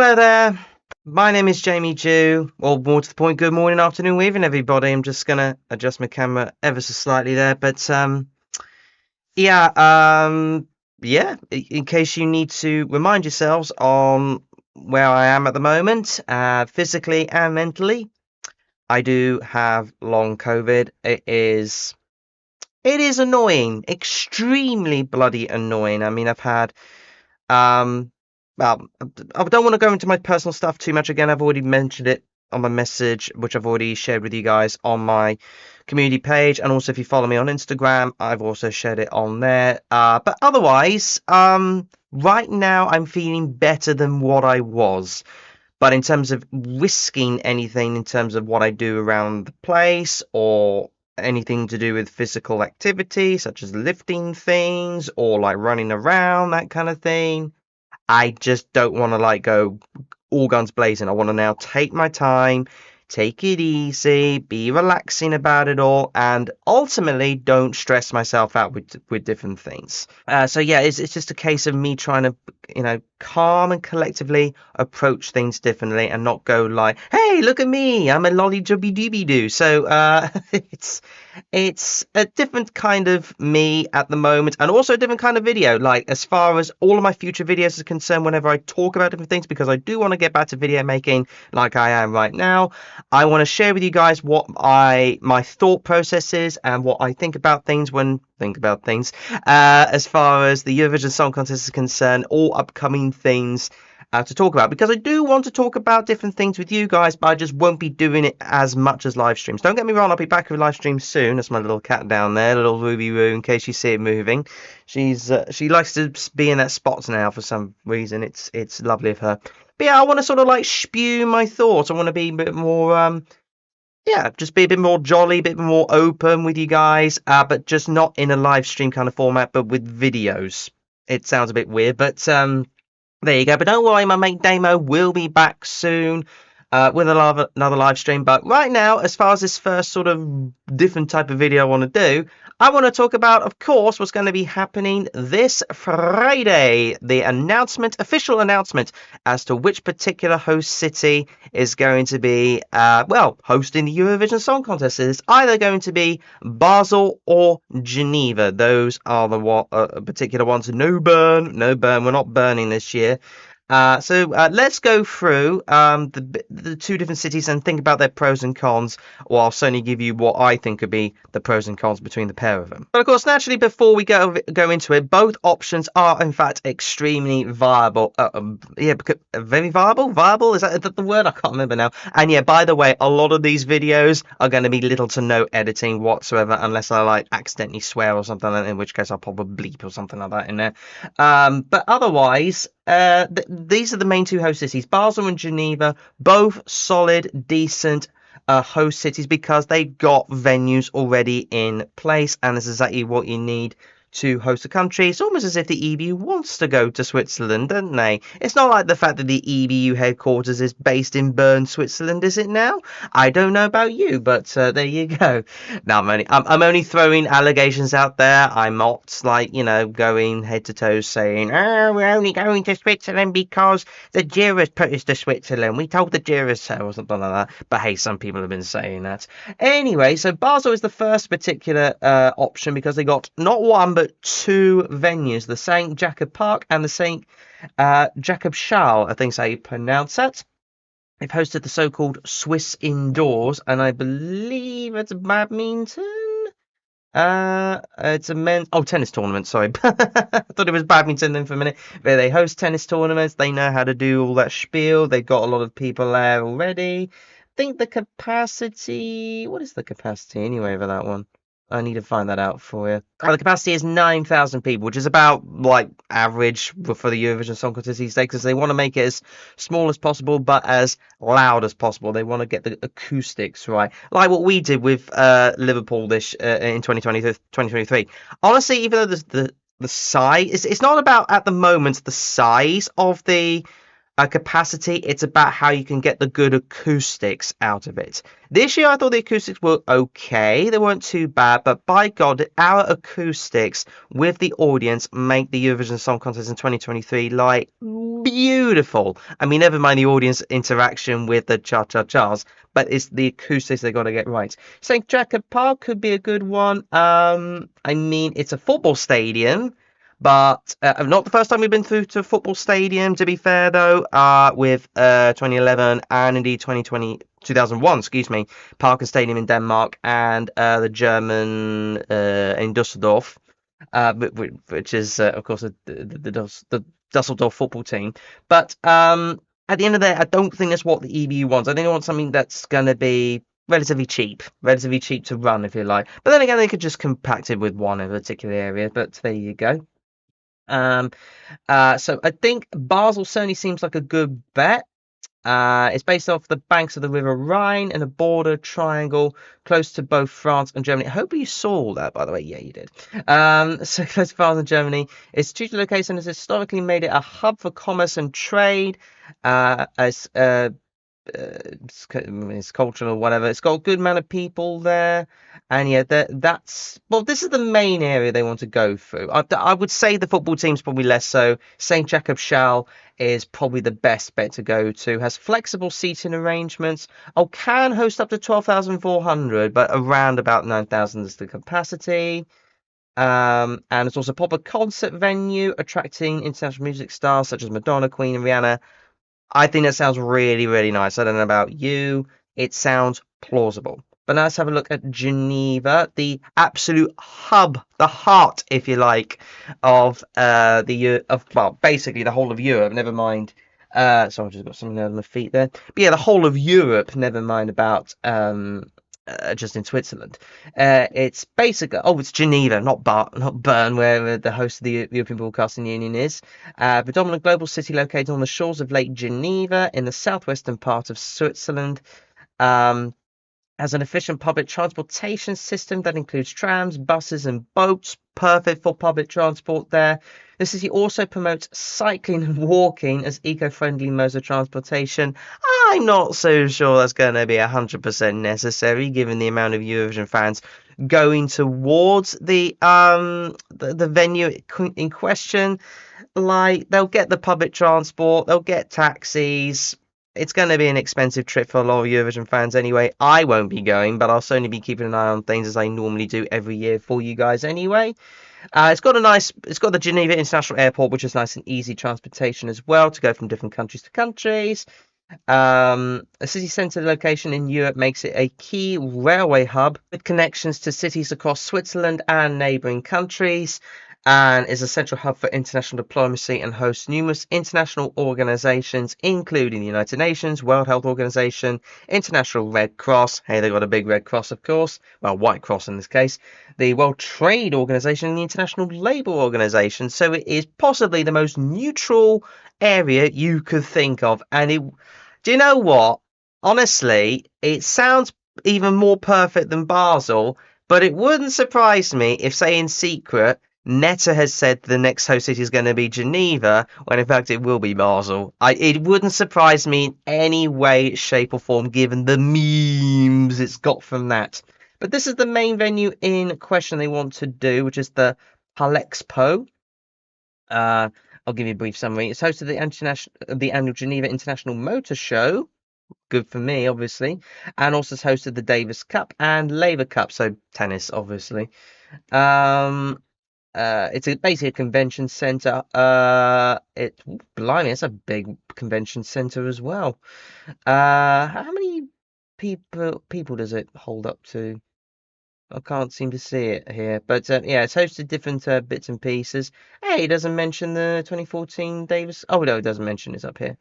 Hello there. My name is Jamie Jew, or more to the point, good morning, afternoon, evening, everybody. I'm just gonna adjust my camera ever so slightly there, but yeah, yeah. In case you need to remind yourselves on where I am at the moment, physically and mentally, I do have long COVID. It is annoying, extremely bloody annoying. I mean, I've had um, well, I don't want to go into my personal stuff too much again. I've already mentioned it on my message, which I've already shared with you guys on my community page, and also if you follow me on Instagram, I've also shared it on there. But otherwise, right now I'm feeling better than what I was. But in terms of risking anything, in terms of what I do around the place or anything to do with physical activity, such as lifting things or like running around, that kind of thing, I just don't want to like go all guns blazing. I want to now take my time, take it easy, be relaxing about it all, and ultimately don't stress myself out with different things. So yeah, it's just a case of me trying to calm and collectively approach things differently and not go like, hey, look at me, I'm a lolly jubby dooby doo. So it's a different kind of me at the moment, and also a different kind of video. Like, as far as all of my future videos are concerned, whenever I talk about different things, because I do want to get back to video making like I am right now, I want to share with you guys what my thought process is and what I think about things when think about things. As far as the Eurovision Song Contest is concerned, all upcoming things to talk about, because I do want to talk about different things with you guys, but I just won't be doing it as much as live streams. Don't get me wrong, I'll be back with live streams soon. That's my little cat down there, little Ruby Roo, in case you see it moving. She likes to be in that spot now for some reason. It's lovely of her. But yeah, I want to sort of like spew my thoughts. I want to be a bit more yeah, just be a bit more jolly, a bit more open with you guys, but just not in a live stream kind of format, but with videos. It sounds a bit weird, but there you go. But don't worry, my mate Damo will be back soon with another live stream. But right now, as far as this first sort of different type of video I want to do, I want to talk about, of course, what's going to be happening this Friday. The official announcement as to which particular host city is going to be, hosting the Eurovision Song Contest. It's either going to be Basel or Geneva. Those are the particular ones. No burn. We're not burning this year. So let's go through the two different cities and think about their pros and cons, or I'll certainly give you what I think could be the pros and cons between the pair of them. But of course, naturally, before we go into it, both options are in fact extremely viable. Very viable. Viable, is that the word? I can't remember now. And yeah, by the way, a lot of these videos are going to be little to no editing whatsoever, unless I like accidentally swear or something, in which case I'll probably bleep or something like that in there. But otherwise, these are the main two host cities, Basel and Geneva, both solid, decent host cities, because they've got venues already in place, and this is exactly what you need to host a country. It's almost as if the EBU wants to go to Switzerland, don't they? It's not like the fact that the EBU headquarters is based in Bern, Switzerland, is it now? I don't know about you, but there you go. No, I'm only throwing allegations out there. I'm not going head to toe saying, oh, we're only going to Switzerland because the jurors put us to Switzerland. We told the jurors so, or something like that. But hey, some people have been saying that. Anyway, so Basel is the first particular option, because they got not one but two venues, the St. Jakob Park and the St. Jakob Schal, I think is how you pronounce that. They've hosted the so-called Swiss Indoors, and I believe it's badminton. It's a tennis tournament. Sorry, I thought it was badminton then for a minute. But they host tennis tournaments. They know how to do all that spiel. They've got a lot of people there already. I think the capacity. What is the capacity anyway for that one? I need to find that out for you. The capacity is 9,000 people, which is about like average for the Eurovision Song Contest these days, because they want to make it as small as possible but as loud as possible. They want to get the acoustics right, like what we did with Liverpool in 2023. Honestly, even though the size, it's not about at the moment the size of the capacity. It's about how you can get the good acoustics out of it. This year, I thought the acoustics were okay. They weren't too bad, but by God, our acoustics with the audience make the Eurovision Song Contest in 2023 like beautiful. I mean, never mind the audience interaction with the cha-cha-chas, but it's the acoustics they got to get right. St. Jacob Park could be a good one. I mean, it's a football stadium. But not the first time we've been through to a football stadium, to be fair, though, with 2011 and indeed 2001, excuse me, Parken Stadium in Denmark and the German in Dusseldorf, which is, of course, the Dusseldorf football team. But at the end of the day, I don't think that's what the EBU wants. I think they want something that's going to be relatively cheap to run, if you like. But then again, they could just compact it with one in a particular area. But there you go. So I think Basel certainly seems like a good bet. It's based off the banks of the River Rhine in a border triangle close to both France and Germany. I hope you saw all that, by the way. Yeah, you did. So close to France and Germany. Its strategic location has historically made it a hub for commerce and trade. As it's cultural, whatever. It's got a good amount of people there, and yeah, that's well. This is the main area they want to go through. I would say the football team's probably less so. Saint Jacob Schal is probably the best bet to go to. Has flexible seating arrangements. Oh, can host up to 12,400, but around about 9,000 is the capacity. And it's also a proper concert venue, attracting international music stars such as Madonna, Queen, and Rihanna. I think that sounds really, really nice. I don't know about you. It sounds plausible. But now let's have a look at Geneva, the absolute hub, the heart, if you like, of basically the whole of Europe. Never mind. Sorry, I just got something on my feet there. But yeah, the whole of Europe. Never mind about just in Switzerland. It's basically, it's Geneva, not Bern, where the host of the European Broadcasting Union is. Predominant global city located on the shores of Lake Geneva in the southwestern part of Switzerland. Has an efficient public transportation system that includes trams, buses, and boats. Perfect for public transport there. The city also promotes cycling and walking as eco-friendly modes of transportation. I'm not so sure that's going to be 100% necessary, given the amount of Eurovision fans going towards the venue in question. Like, they'll get the public transport, they'll get taxis. It's going to be an expensive trip for a lot of Eurovision fans anyway. I won't be going, but I'll certainly be keeping an eye on things as I normally do every year for you guys anyway. It's got the Geneva International Airport, which is nice and easy transportation as well to go from different countries to countries. A city centre location in Europe makes it a key railway hub with connections to cities across Switzerland and neighbouring countries, and is a central hub for international diplomacy and hosts numerous international organisations, including the United Nations, World Health Organization, International Red Cross. Hey, they got a big Red Cross, of course. Well, White Cross in this case. The World Trade Organization and the International Labour Organization. So it is possibly the most neutral area you could think of. And do you know what? Honestly, it sounds even more perfect than Basel, but it wouldn't surprise me if, say, in secret, Netta has said the next host city is going to be Geneva, when in fact it will be Basel. It wouldn't surprise me in any way, shape, or form, given the memes it's got from that. But this is the main venue in question they want to do, which is the Palexpo. I'll give you a brief summary. It's hosted the annual Geneva International Motor Show. Good for me, obviously. And also has hosted the Davis Cup and Labour Cup, so tennis, obviously. It's basically a convention center. Blimey, it's a big convention center as well. How many people does it hold up to? I can't seem to see it here, but yeah, it's hosted different bits and pieces. Hey, it doesn't mention the 2014 Davis. Oh no, it doesn't mention it's up here.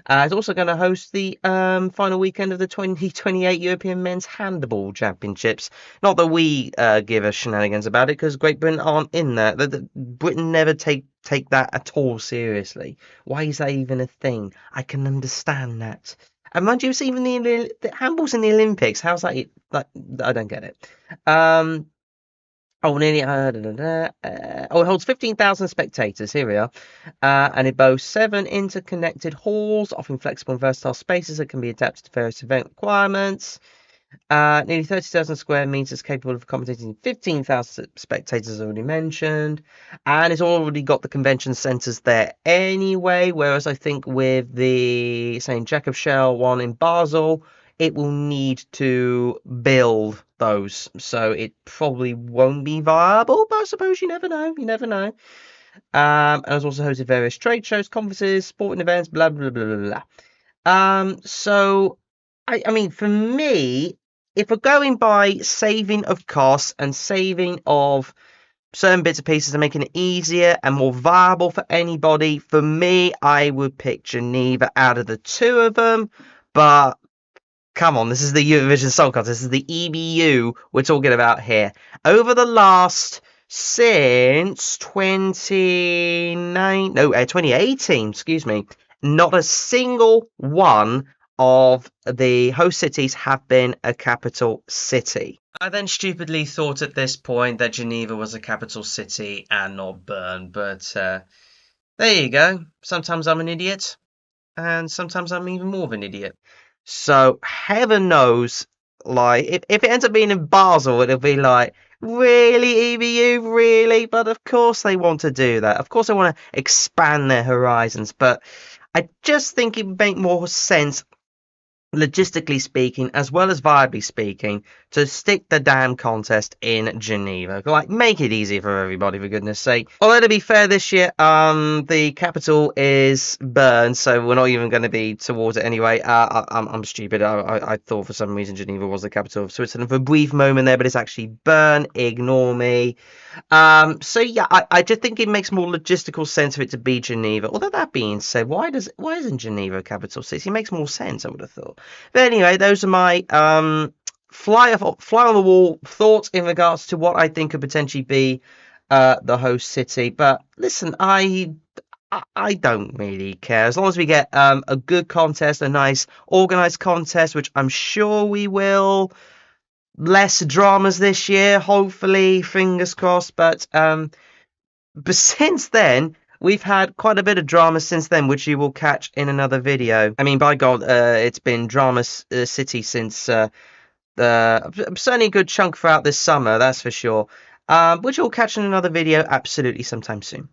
It's also going to host the final weekend of the 2028 European Men's Handball Championships. Not that we give a shenanigans about it, because Great Britain aren't in there. Britain never take that at all seriously. Why is that even a thing? I can understand that. And mind you, it's even the handball's in the Olympics. How's that? I don't get it. Oh, nearly. Oh, it holds 15,000 spectators. Here we are. And it boasts 7 interconnected halls, offering flexible and versatile spaces that can be adapted to various event requirements. Nearly 30,000 square meters, capable of accommodating 15,000 spectators, as already mentioned. And it's already got the convention centres there anyway, whereas I think with the St. Jakob Shell one in Basel, it will need to build those. So it probably won't be viable, but I suppose you never know. You never know. And it's also hosted various trade shows, conferences, sporting events, blah, blah, blah, blah, blah. So I mean, for me, if we're going by saving of costs and saving of certain bits and pieces and making it easier and more viable for anybody, for me, I would pick Geneva out of the two of them. But come on, this is the Eurovision Song Contest. This is the EBU we're talking about here. Over the last since 2018, excuse me, not a single one of the host cities have been a capital city. I then stupidly thought at this point that Geneva was a capital city and not Bern, but there you go. Sometimes I'm an idiot, and sometimes I'm even more of an idiot. So heaven knows, like if it ends up being in Basel, it'll be like, really, EBU, really? But of course they want to do that. Of course they want to expand their horizons. But I just think it would make more sense, logistically speaking, as well as viably speaking, to stick the damn contest in Geneva. Like, make it easy for everybody, for goodness sake. Although, to be fair, this year, the capital is Bern, so we're not even going to be towards it anyway. I'm stupid. I thought for some reason Geneva was the capital of Switzerland for a brief moment there, but it's actually Bern. Ignore me. So yeah, I just think it makes more logistical sense for it to be Geneva. Although that being said, why isn't Geneva a capital city? It makes more sense, I would have thought. But anyway, those are my fly on the wall thoughts in regards to what I think could potentially be the host city. But listen, I don't really care as long as we get a good contest, a nice organized contest, which I'm sure we will. Less dramas this year, hopefully, fingers crossed. But since then, we've had quite a bit of drama since then, which you will catch in another video. I mean, by God, it's been drama city since certainly a good chunk throughout this summer, that's for sure. Which you'll catch in another video absolutely sometime soon.